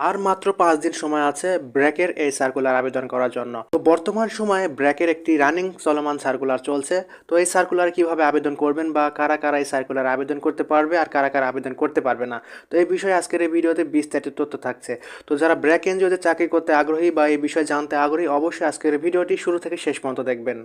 আর মাত্র 5 দিন সময় আছে ব্র্যাকের এই সার্কুলার আবেদন করার জন্য। তো বর্তমান সময়ে ব্র্যাকের একটি রানিং চলমান সার্কুলার চলছে। তো এই সার্কুলার কিভাবে আবেদন করবেন বা কারা কারা এই সার্কুলার আবেদন করতে পারবে আর কারা কারা আবেদন করতে পারবে না, তো এই বিষয়ে আজকের এই ভিডিওতে বিস্তারিত তথ্য থাকছে। তো যারা ব্র্যাক এনজিওতে চাকরি করতে আগ্রহী বা এই বিষয়ে জানতে আগ্রহী, অবশ্যই আজকের এই ভিডিওটি শুরু থেকে শেষ পর্যন্ত দেখবেন।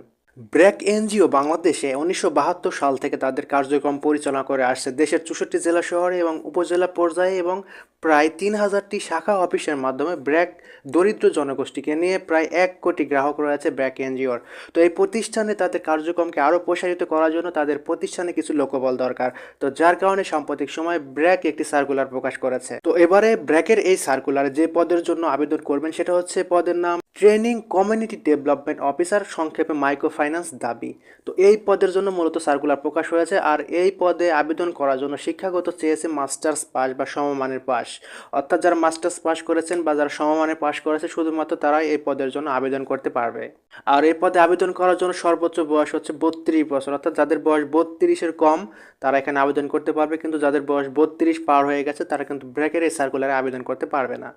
ব্র্যাক এনজিও বাংলাদেশে 1972 সাল থেকে তাদের কার্যক্রম পরিচালনা করে আসছে দেশের 64 জেলা শহরে এবং উপজেলা পর্যায়ে, এবং প্রায় 3000টি শাখা অফিসের মাধ্যমে ব্র্যাক দরিদ্র জনগোষ্ঠীকে নিয়ে প্রায় 1 কোটি গ্রাহক রয়েছে ব্র্যাক এনজিওর। তো এই প্রতিষ্ঠানে তাদের কার্যক্রমকে আরও প্রসারিত করার জন্য তাদের প্রতিষ্ঠানে কিছু লোকবল দরকার। তো যার কারণে সাম্প্রতিক সময় ব্র্যাক একটি সার্কুলার প্রকাশ করেছে। তো এবারে ব্র্যাকের এই সার্কুলারে যে পদের জন্য আবেদন করবেন সেটা হচ্ছে পদের নাম ট্রেনিং কমিউনিটি ডেভেলপমেন্ট অফিসার, সংক্ষেপে মাইক্রো ফাইন্যান্স দাবি। তো এই পদের জন্য মূলত সার্কুলার প্রকাশ হয়েছে। আর এই পদে আবেদন করার জন্য শিক্ষাগত চেয়েছে মাস্টার্স পাস বা সমমানের পাস, অর্থাৎ যারা মাস্টার্স পাস করেছেন বা যারা সমমানের পাস করেছে শুধুমাত্র তারাই এই পদের জন্য আবেদন করতে পারবে। আর এই পদে আবেদন করার জন্য সর্বোচ্চ বয়স হচ্ছে 32 বছর, অর্থাৎ যাদের বয়স 32-এর কম তারা এখানে আবেদন করতে পারবে, কিন্তু যাদের বয়স 32 পার হয়ে গেছে তারা কিন্তু ব্র্যাকের এই সার্কুলারে আবেদন করতে পারবে না।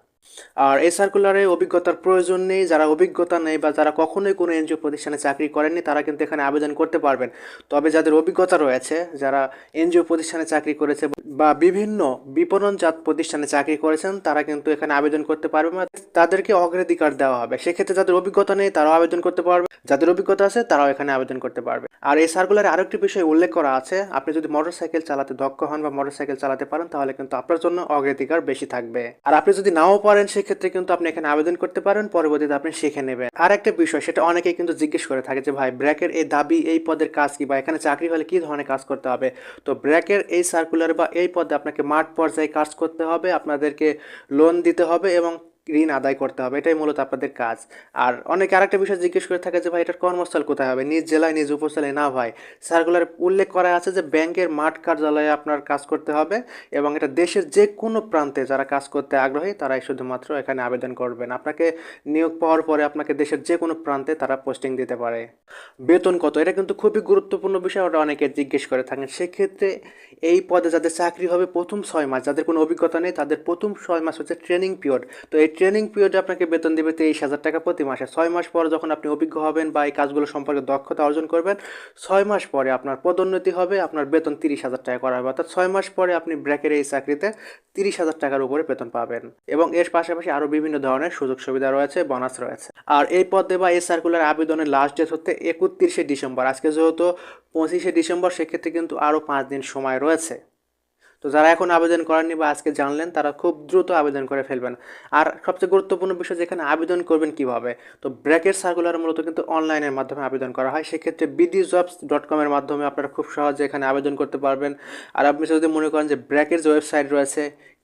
আর এই সার্কুলারে অভিজ্ঞতার প্রয়োজন নেই। যারা অভিজ্ঞতা নেই বা যারা কখনোই কোনো এনজিও প্রতিষ্ঠানে চাকরি করেননি তারা কিন্তু এখানে আবেদন করতে পারবেন। তবে যাদের অভিজ্ঞতা রয়েছে, যারা এনজিও প্রতিষ্ঠানে চাকরি করেছে বা বিভিন্ন বিপণনজাত প্রতিষ্ঠানে চাকরি করেছেন, তারা কিন্তু এখানে আবেদন করতে পারবে না, তাদেরকে অগ্রাধিকার দেওয়া হবে। সেক্ষেত্রে যাদের অভিজ্ঞতা নেই তারাও আবেদন করতে পারবে, যাদের অভিজ্ঞতা আছে তারাও এখানে আবেদন করতে পারবে। আর এই সার্কুলারে আরেকটি বিষয় উল্লেখ করা আছে, আপনি যদি মোটরসাইকেল চালাতে দক্ষ হন বা মোটরসাইকেল চালাতে পারেন তাহলে কিন্তু আপনার জন্য অগ্রাধিকার বেশি থাকবে। আর আপনি যদি নাও পারেন সেক্ষেত্রে কিন্তু আপনি এখানে আবেদন করতে পারেন, পরবর্তীতে আপনি শিখে নেবেন। আর একটা বিষয়, সেটা অনেকেই কিন্তু জিজ্ঞেস করে থাকে যে ভাই ব্র্যাকের এই দাবি, এই পদের কাজ কি, বা এখানে চাকরি হলে কি ধরনের কাজ করতে হবে। তো ব্র্যাকের এই সার্কুলার বা এই পদে আপনাকে মাঠ পর্যায়ে কাজ করতে হবে, আপনাদেরকে লোন দিতে হবে এবং ঋণ আদায় করতে হবে, এটাই মূলত আপনাদের কাজ। আর অনেকে আরেকটা বিষয় জিজ্ঞেস করে থাকে যে ভাই এটার কর্মস্থল কোথায় হবে, নিজ জেলায় নিজ উপজেলায়? না ভাই, সার্কুলারে উল্লেখ করা আছে যে ব্যাংকের মাঠ কার্যালয়ে আপনার কাজ করতে হবে, এবং এটা দেশের যে কোনো প্রান্তে যারা কাজ করতে আগ্রহী তারাই শুধুমাত্র এখানে আবেদন করবেন। আপনাকে নিয়োগ পাওয়ার পরে আপনাকে দেশের যে কোনো প্রান্তে তারা পোস্টিং দিতে পারে। বেতন কত, এটা কিন্তু খুবই গুরুত্বপূর্ণ বিষয়, ওটা অনেকে জিজ্ঞেস করে থাকেন। সেক্ষেত্রে এই পদে যাদের চাকরি হবে প্রথম 6 মাস, যাদের কোনো অভিজ্ঞতা নেই তাদের প্রথম 6 মাস হচ্ছে ট্রেনিং পিরিয়ড। তো এই ট্রেনিং পিরিয়ডে আপনাকে বেতন দেবে 23,000 টাকা প্রতি মাসে। 6 মাস পর যখন আপনি অভিজ্ঞ হবেন বা এই কাজগুলো সম্পর্কে দক্ষতা অর্জন করবেন, 6 মাস পরে আপনার পদোন্নতি হবে, আপনার বেতন 30,000 টাকা করা হবে। অর্থাৎ 6 মাস পরে আপনি ব্র্যাকের এই চাকরিতে 30,000 টাকার উপরে বেতন পাবেন, এবং এর পাশাপাশি আরও বিভিন্ন ধরনের সুযোগ সুবিধা রয়েছে, বোনাস রয়েছে। আর এই পদে বা এই সার্কুলার আবেদনের লাস্ট ডেট হচ্ছে 31শে ডিসেম্বর। আজকে যেহেতু 25শে ডিসেম্বর, সেক্ষেত্রে কিন্তু আরও 5 দিন সময় রয়েছে। তো যারা এখন আবেদন করেননি বা আজকে জানলেন তারা খুব দ্রুত আবেদন করে ফেলবেন। আর সবচেয়ে গুরুত্বপূর্ণ বিষয়, যেখানে আবেদন করবেন কিভাবে, তো ব্র্যাকের সার্কুলার মূলত কিন্তু অনলাইনের মাধ্যমে আবেদন করা হয়। সেক্ষেত্রে bdjobs.com এর মাধ্যমে আপনারা খুব সহজে এখানে আবেদন করতে পারবেন। আর আপনি যদি মনে করেন যে ব্র্যাকের যে ওয়েবসাইট রয়েছে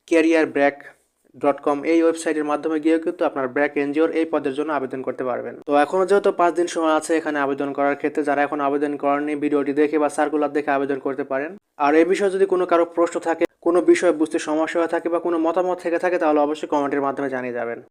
careerbrack.com, এই ওয়েবসাইটের মাধ্যমে গিয়েও কিন্তু আপনার ব্র্যাক এনজিওর এই পদের জন্য আবেদন করতে পারবেন। তো এখনও যেহেতু 5 দিন সময় আছে এখানে আবেদন করার ক্ষেত্রে, যারা এখন আবেদন করেননি ভিডিওটি দেখে বা সার্কুলার দেখে আবেদন করতে পারেন। আর এই বিষয়ে যদি কোনো কারো প্রশ্ন থাকে, কোনো বিষয় বুঝতে সমস্যা হয়ে থাকে বা কোনো মতামত থেকে থাকে, তাহলে অবশ্যই কমেন্টের মাধ্যমে জানিয়ে যাবেন।